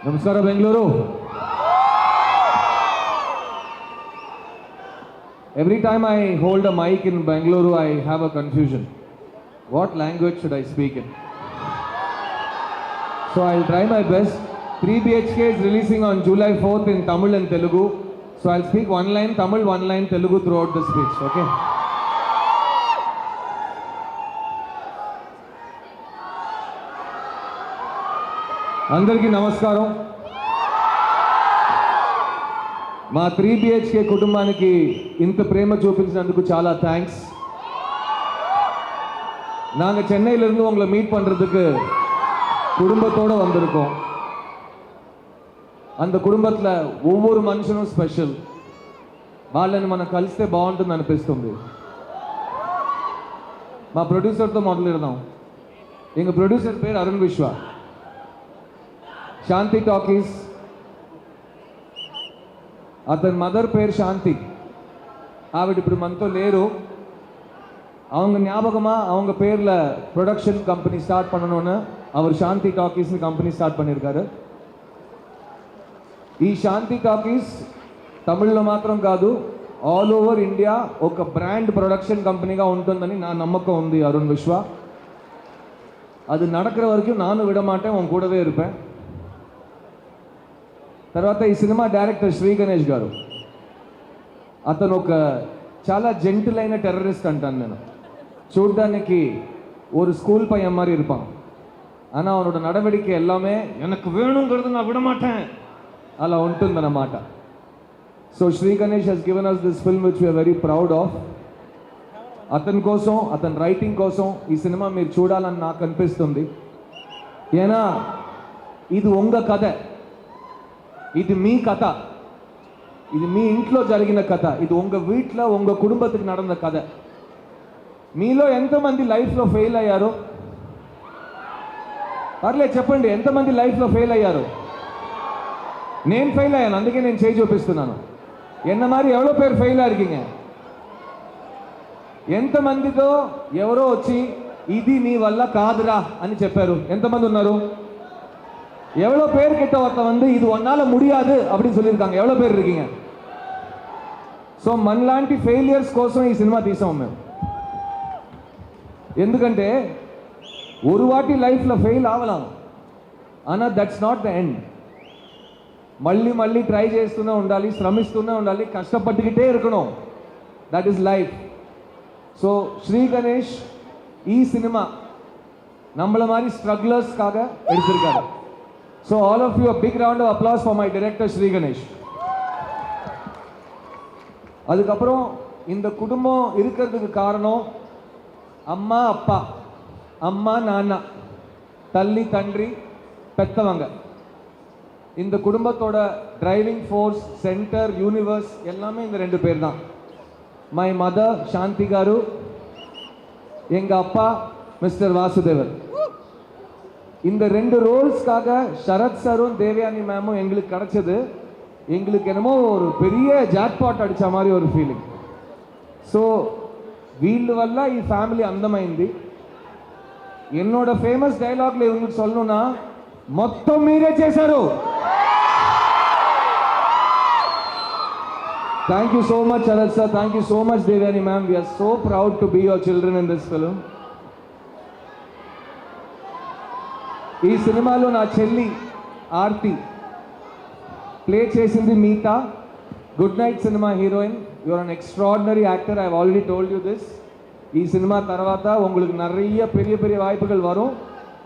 Namaskara Bengaluru. Every time I hold a mic in Bengaluru, I have a confusion. What language should I speak in? So I'll try my best. 3 BHK is releasing on July 4th in Tamil and Telugu. So I'll speak one line Tamil, one line Telugu throughout the speech, okay? అందరికీ నమస్కారం. మా 3 BHK కుటుంబానికి ఇంత ప్రేమ చూపించినందుకు చాలా thanks. நாங்கள் சென்னையிலிருந்து உங்களை meet பண்ணுறதுக்கு குடும்பத்தோடு வந்திருக்கோம். அந்த కుటుంబத்தில் ఒవ్వొరు మనుషును స్పెషల్. వాళ్ళని మనం కలిస్తే బాగుంటుంది అనిపిస్తుంది. మా ప్రొడ్యూసర్తో మొదలెడదాం. எங்கள் ప్రొడ్యూసర్ పేరు అరుణ్ విశ్వ. శాంతి టాకీస్. అతని మదర్ పేరు శాంతి. ఆవిడ ఇప్పుడు మనతో లేరు. அவங்க ஞாபகமாக அவங்க பேரில் ப்ரொடக்ஷன் கம்பெனி ஸ்டார்ட் பண்ணணும்னு அவர் శాంతి టాకీస్ని కంపెనీ స్టార్ట్ பண்ணியிருக்காரு. ఈ శాంతి టాకీస్ తమిళ్లో మాత్రం కాదు, ఆల్ ఓవర్ ఇండియా ఒక బ్రాండ్ ప్రొడక్షన్ కంపెనీగా ఉంటుందని నా నమ్మకం ఉంది అరుణ్ విశ్వ. అది நடக்கிற వరకు నాను విడమాటేன், உன் கூடவே இருப்பேன். తర్వాత ఈ సినిమా డైరెక్టర్ శ్రీ గణేష్ గారు. అతను ఒక చాలా జెంటిల్ అయిన టెర్రరిస్ట్ అంటాను నేను. చూడ్డానికి ஒரு ஸ்கூல் பையன் மாதிரி இருப்பான். ஆனால் அவனோட நடவடிக்கை எல்லாமே எனக்கு வேணுங்கிறது நான் விட மாட்டேன் అలా ఉంటుందన్నమాట. So Shri Ganesh he's given us this film which we are very proud of. అతని కోసం, అతని రైటింగ్ కోసం ఈ సినిమా మీరు చూడాలని నాకు అనిపిస్తుంది. ఏనా ఇది ఉంగ కథ, ఇది మీ కథ, ఇది మీ ఇంట్లో జరిగిన కథ, ఇది ఉంగ వీట్లో ఉంగ కుటుంబத்துக்கு நடந்த కథ. మీలో ఎంతమంది లైఫ్లో ఫెయిల్ అయ్యారు? పర్లేదు చెప్పండి, ఎంతమంది లైఫ్లో ఫెయిల్ అయ్యారు? నేను ఫెయిల్ అయ్యాను, అందుకే నేను చేయి చూపిస్తున్నాను. ఎన్న மாதிரி எவ்வளோ பேர் ஃபெயிலாக இருக்கீங்க? ఎంతమందితో ఎవరో వచ్చి ఇది నీ వల్ల కాదురా అని చెప్పారు? ఎంతమంది ఉన్నారు? எவ்வளோ பேர்கிட்ட ஒருத்தன் வந்து இது ஒன்னால முடியாது அப்படின்னு சொல்லியிருக்காங்க? எவ்வளோ பேர் இருக்கீங்க? సో మనలాంటి ఫెయిలియర్స్ కోసం ఈ సినిమా తీసాం మేము. ఎందుకంటే ஒரு వాటి లైఫ్లో ఫెయిల్ అవ్వలాం, అన్నా దట్స్ నాట్ ద ఎండ్. మళ్ళీ మళ్ళీ ట్రై చేస్తూనే ఉండాలి, శ్రమిస్తూనే ఉండాలి, కష్టపట్టుకిட்டே இருக்கணும். That is life. So Shri Ganesh ఈ సినిమా நம்மள மாதிரி ஸ்ட்ரகிளர்ஸ்க்காக எடுத்திருக்காரு. So all of you, a big round of applause for my director Sri Ganesh. அதுக்கப்புறம் இந்த குடும்பம் இருக்கிறதுக்கு காரணம் அம்மா அப்பா, அம்மா நானா, தள்ளி தன்றி பெத்தவங்க. இந்த குடும்பத்தோட டிரைவிங் ஃபோர்ஸ், சென்டர், யூனிவர்ஸ் எல்லாமே இந்த 2 பேர் தான். மை மதர் சாந்தி గారు, எங்கள் அப்பா மிஸ்டர் வாசுதேவர். இந்த 2 ரோல்ஸ்க்காக சரத் சாரும் தேவயானி மேமும் எங்களுக்கு கிடச்சது எங்களுக்கு என்னமோ ஒரு பெரிய జాక్పాట్ అడిచా மாதிரி ஒரு ఫీలింగ్. సో వీళ్ళ వల్ల ఈ ఫ్యామిలీ అందమైంది. என்னோட ఫేమస్ డైలాగ్లో ఇవங்களுக்கு சொல்லணும்னா మొత్తం మీరే చేశారు. Thank you so much Sarath sir, thank you so much Devayani ma'am. We are so proud to be your children in this film. ఈ సినిమాలో నా చెల్లి ఆర్తి ప్లే చేసింది మీతా, గుడ్ నైట్ సినిమా హీరోయిన్. You're an extraordinary actor, I already told you this. ఈ సినిమా తర్వాత உங்களுக்கு நிறைய பெரிய பெரிய வாய்ப்புகள் வரும்.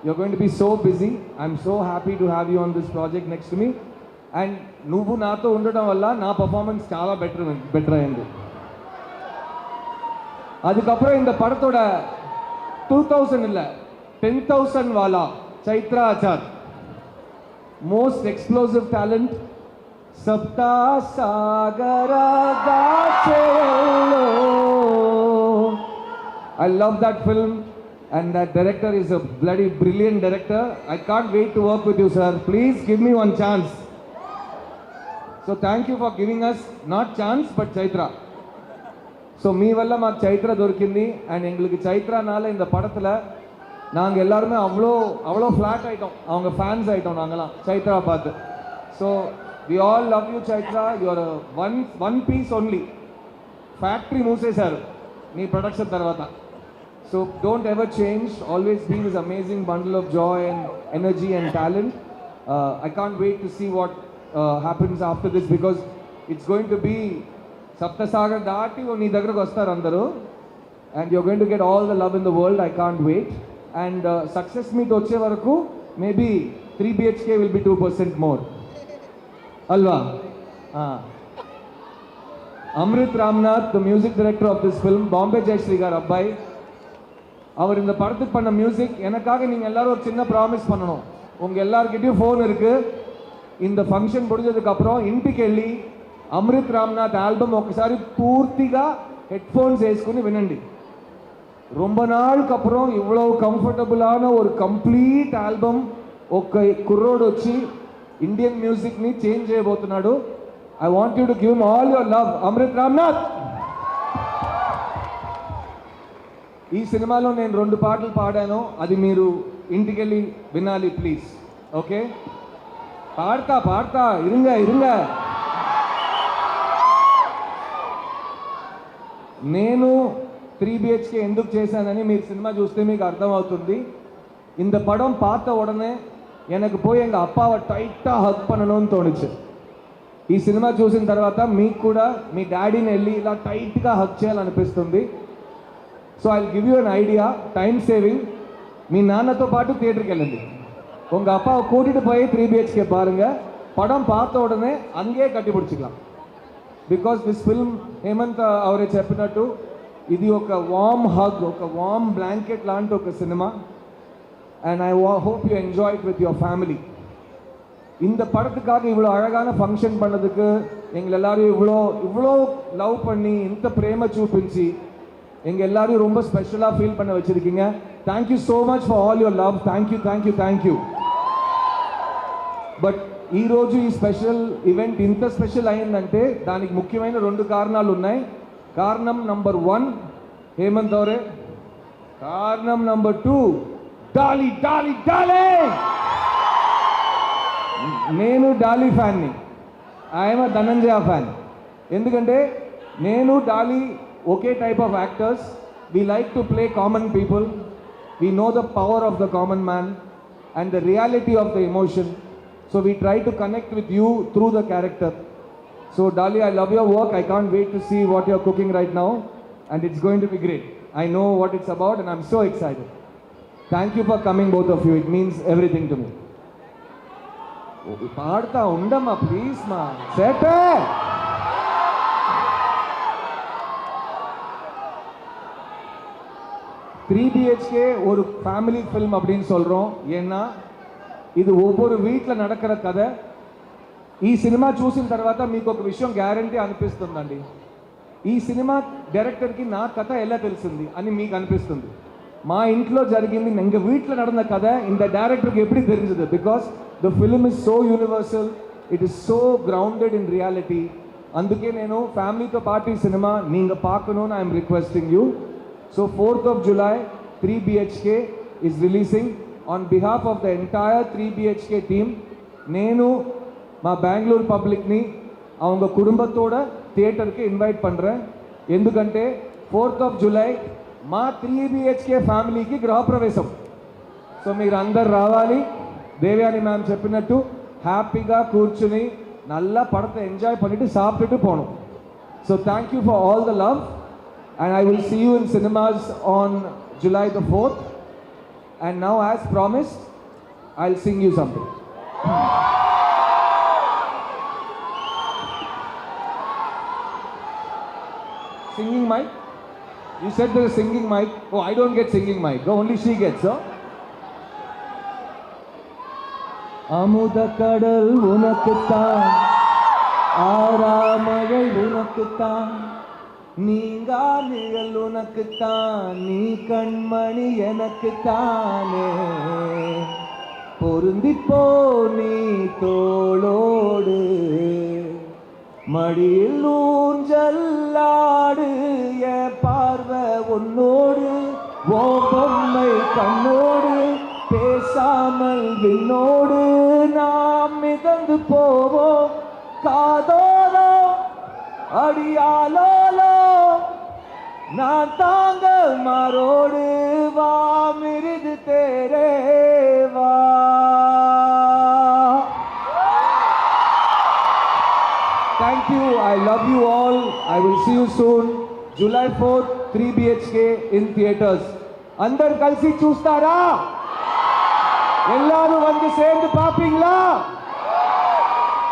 You are going to be so busy. I'm so happy to have you on this project next to me. And నువ్వు నాతో ఉండడం వల్ల నా పర్ఫార్మెన్స్ చాలా బెటర్ అయింది. அதுக்கப்புறம் இந்த படத்தோட 2000 இல்லை 10,000 వాలా Chaitra Achar, most explosive talent. Sapta Sagara Daachello. I love that film and that director is a bloody brilliant director. I can't wait to work with you, sir. Please give me one chance. So thank you for giving us not chance but Chaitra. So మీ వల్ల మాకు చైత్ర దొరికింది. And எங்களுக்கு చైత్రனால இந்த படத்தில் நாங்கள் எல்லாருமே அவ்வளோ அவ்வளோ ஃப்ளாட் ஆகிட்டோம், அவங்க ஃபேன்ஸ் ஆகிட்டோம் நாங்களாம் சைத்ரா பார்த்து. So we all love you Chaitra, your one piece only. Factory మూసేశారు నీ ప్రొడక్షన్ తర్వాత. So don't ever change, always be this amazing bundle of joy and energy and talent. I can't wait to see what happens after this, because it's going to be Saptasagar దాటి నీ దగ్గరకు వస్తారు అందరూ, and you're going to get all the love in the world. I can't wait. And success meet వచ్చే వరకు maybe 3 BHK will be 2% more అల్వా. Amrit Ramnath, the music director of this film, Bombay Jayashree கார் அப்பாய். அவர் இந்த படத்துக்கு பண்ண மியூசிக் எனக்காக நீங்கள் எல்லாரும் ஒரு சின்ன ப்ராமிஸ் பண்ணணும். உங்கள் எல்லாருக்கிட்டையும் ஃபோன் இருக்குது. இந்த ఫంక్షన్ முடிஞ்சதுக்கப்புறம் ఇంటికి వెళ్ళి అమృత్ రామ్నాథ్ ఆల్బమ్ ఒకసారి పూర్తిగా హెడ్ ఫోన్స్ వేసుకుని వినండి. ரொம்ப நாளுக்கு அப்புறம் இவ்வளோ కంఫర్టబులాன ஒரு కంప్లీట్ ఆల్బమ్ ఒక కుర్రోడు వచ్చి ఇండియన్ మ్యూజిక్ని చేంజ్ చేయబోతున్నాడు. I want you to give him all your love, Amrit Ramnath. ఈ సినిమాలో నేను 2 పాటలు పాడాను, అది మీరు ఇంటికెళ్ళి వినాలి ప్లీజ్. ఓకే, పాడతా ఇరుంగ. నేను 3 BHK ఎందుకు చేశానని మీరు సినిమా చూస్తే మీకు అర్థమవుతుంది. இந்த படம் பார்த்த உடனே எனக்கு போய் எங்கள் அப்பாவை டைட்டாக ஹக் பண்ணணும்னு தோணுச்சு. ఈ సినిమా చూసిన తర్వాత మీకు కూడా మీ డాడీని వెళ్ళి ఇలా టైట్గా హక్ చేయాలనిపిస్తుంది. So I give you an idea, time saving. మీ నాన్నతో పాటు థియేటర్కి వెళ్ళండి, உங்கள் அப்பாவை கூட்டிகிட்டு போய் 3 BHK பாருங்கள். படம் பார்த்த உடனே அங்கேயே கட்டி பிடிச்சிக்கலாம். బికాస్ దిస్ ఫిల్మ్ హేమంత్ అవరే చెప్పినట్టు ఇది ఒక వార్మ్ హగ్, ఒక వార్మ్ బ్లాంకెట్ లాంటి ఒక cinema. And I hope you enjoy it with your family. இந்த படத்துக்காக இவ்வளோ அழகான ஃபங்க்ஷன் பண்ணதுக்கு எங்களை எல்லாரையும் இவ்வளோ லவ் பண்ணி ఇంత ప్రేమ చూపించి எங்கள் எல்லாரையும் ரொம்ப ஸ்பெஷலாக ஃபீல் பண்ண வச்சுருக்கீங்க. Thank you so much for all your love. Thank you. But ఈరోజు ఈ స్పెషల్ ఈవెంట్ ఇంత స్పెషల్ అయిందంటే దానికి ముఖ్యమైన 2 కారణాలు ఉన్నాయి. కారణం నంబర్ 1 హేమంత్ అవరే, కారణం నంబర్ 2 డాలీ. నేను డాలీ ఫ్యాన్ని, ఐఎమ్ అ ధనంజయ ఫ్యాన్. ఎందుకంటే నేను డాలీ ఒకే type of actors. We like to play common people. We know the power of the common man and the reality of the emotion. So we try to connect with you through the character. So Daali, I love your work. I can't wait to see what you're cooking right now and it's going to be great. I know what it's about and I'm so excited. Thank you for coming both of you. It means everything to me. పాడుతా ఉండమ్మా please మా set. 3 BHK ஒரு family film அப்படின்னு சொல்கிறோம். ஏன்னா ఇది ఒవ్వొరు వీట్లో నడకర కథ. ఈ సినిమా చూసిన తర్వాత మీకు ఒక విషయం గ్యారంటీ అనిపిస్తుందండి. ఈ సినిమా డైరెక్టర్కి నా కథ ఎలా తెలిసింది అని మీకు అనిపిస్తుంది. మా ఇంట్లో జరిగింది எங்கள் வீட்டில் நடந்த கதை இந்த டைரக்டருக்கு எப்படி தெரிஞ்சது? Because the film is so universal, it is so grounded in reality. అందుకే నేను ఫ్యామిలీతో పాటు ఈ సినిమా நீங்கள் பார்க்கணும்னு I'm requesting you. So 4th of July 3 BHK is releasing. on behalf of the entire 3 BHK team నేను మా బెంగళూరు పబ్లిక్ని அவங்க కుటుంబத்தோட థియేటర్కి ఇన్వైట్ பண்ணுறேன். ఎందుకంటే 4th of July మా 3 BHK ఫ్యామిలీకి గృహప్రవేశం. సో మీరు అందరు రావాలి. దేవయాని మ్యామ్ చెప్పినట్టు హ్యాపీగా కూర్చుని నల్ల పడత ఎంజాయ్ பண்ணிட்டு சாப்பிட்டுட்டு போகணும். So thank you for all the love and I will see you in cinemas on July the 4th. And now, as promised, I'll sing you something. Singing mic? You said there's a singing mic. Oh, I don't get singing mic. Oh, only she gets, huh? அமுத கடல் உனக்குத்தான், ஆறாமழை உனக்குத்தான், நீங்கா நிழல் உனக்குத்தான், நீ கண்மணி எனக்குத்தானே, பொருந்திப்போ நீ தோளோடு, மடியில் ஊஞ்சல்லாடு, என் பார்வை உன்னோடு, ஓ பொம்மை கண்ணோடு பேசாமல் விண்ணோடு நாம் மிதந்து போவோம் காதோலோ அடியாலோலோ நான் தாங்க மாரோடு வா மிருது தேரே வா. Thank you. I love you all. I will see you soon. July 4th, 3 BHK in theaters. అందరు కలిసి చూస్తారా? எல்லாரும் வந்து சேர்ந்து பாப்பீங்களா?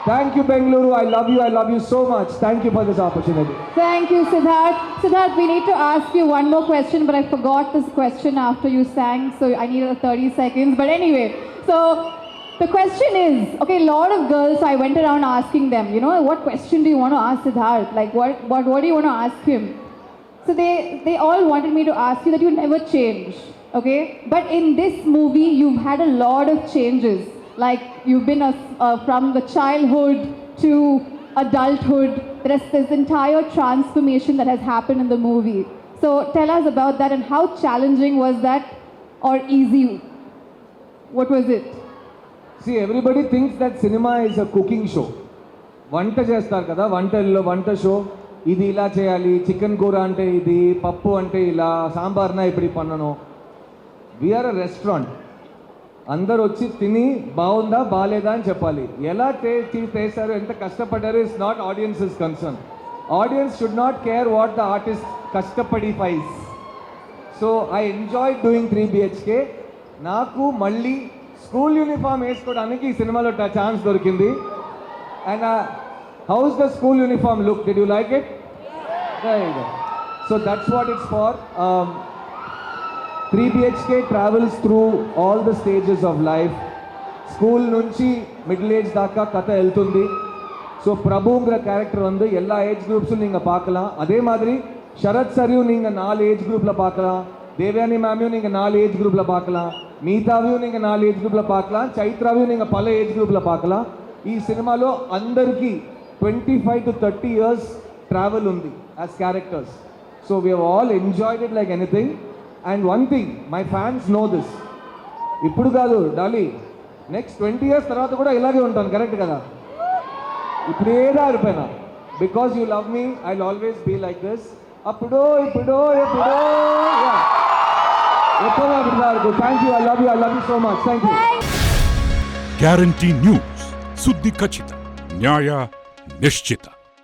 Thank you, Bengaluru. I love you. I love you so much. Thank you for this opportunity. Thank you, Siddharth. Siddharth, we need to ask you one more question, but I forgot this question after you sang, so I needed 30 seconds. But anyway, so the question is, okay, a lot of girls, I went around asking them, you know, what question do you want to ask Siddharth? Like, what do you want to ask him? So they all wanted me to ask you that you never change, okay? But in this movie, you've had a lot of changes. Like, you've been from the childhood to adulthood. There's this entire transformation that has happened in the movie. So tell us about that and how challenging was that or easy? What was it? See, everybody thinks that cinema is a cooking show. వంట చేస్తారు కదా, వంట show. ఇది ఇలా చేయాలి, chicken కూర అంటే ఇది, పప్పు అంటే ఇలా, సాంబార్నా ఇప్పుడు పన్నను. We are a restaurant. అందరు వచ్చి తిని బాగుందా బాగాలేదా అని చెప్పాలి. ఎలా చేశారు, ఎంత కష్టపడ్డారు is not audience is concern. Audience should not care what the artist కష్టపడి faces. So I enjoy doing 3 BHK. నాకు మళ్ళీ స్కూల్ యూనిఫామ్ వేసుకోవడానికి ఈ సినిమాలో ఛాన్స్ దొరికింది. And how's the school uniform look, did you like it? So that's what it's far. 3 BHK travels through all the stages of life. School నుంచి middle age దాకా కథ వెళ్తుంది. ஸோ பிரபுங்கிற கேரக்டர் வந்து எல்லா ஏஜ் குரூப்ஸும் நீங்கள் பார்க்கலாம். அதே மாதிரி சரத் சரையும் நீங்கள் 4 ஏஜ் குரூப்பில் பார்க்கலாம். தேவயானி மேமையும் நீங்கள் 4 ஏஜ் குரூப்பில் பார்க்கலாம். మీతాவையும் நீங்கள் 4 ఏజ్ గ్రూప్లో பார்க்கலாம். చైత్రాவையும் நீங்கள் పల ఏజ్ గ్రూప్లో பார்க்கலாம். ఈ సినిమాలో అందరికీ 25 to 30 years ట్రావెల్ ఉంది as characters. So we have all enjoyed it like anything. And one thing, my fans know this. ఇప్పుడు కాదు డాలీ, నెక్స్ట్ 20 years తర్వాత కూడా ఇలాగే ఉంటాను, కరెక్ట్ కదా? ఇప్పుడేదా అయిపోయినా, because you love me, I will always be like this. అప్పుడో ఎప్పుడో thank you. I love you so much. Thank you. Guarantee news, సుద్ది ఖచ్చిత, న్యాయ నిశ్చిత.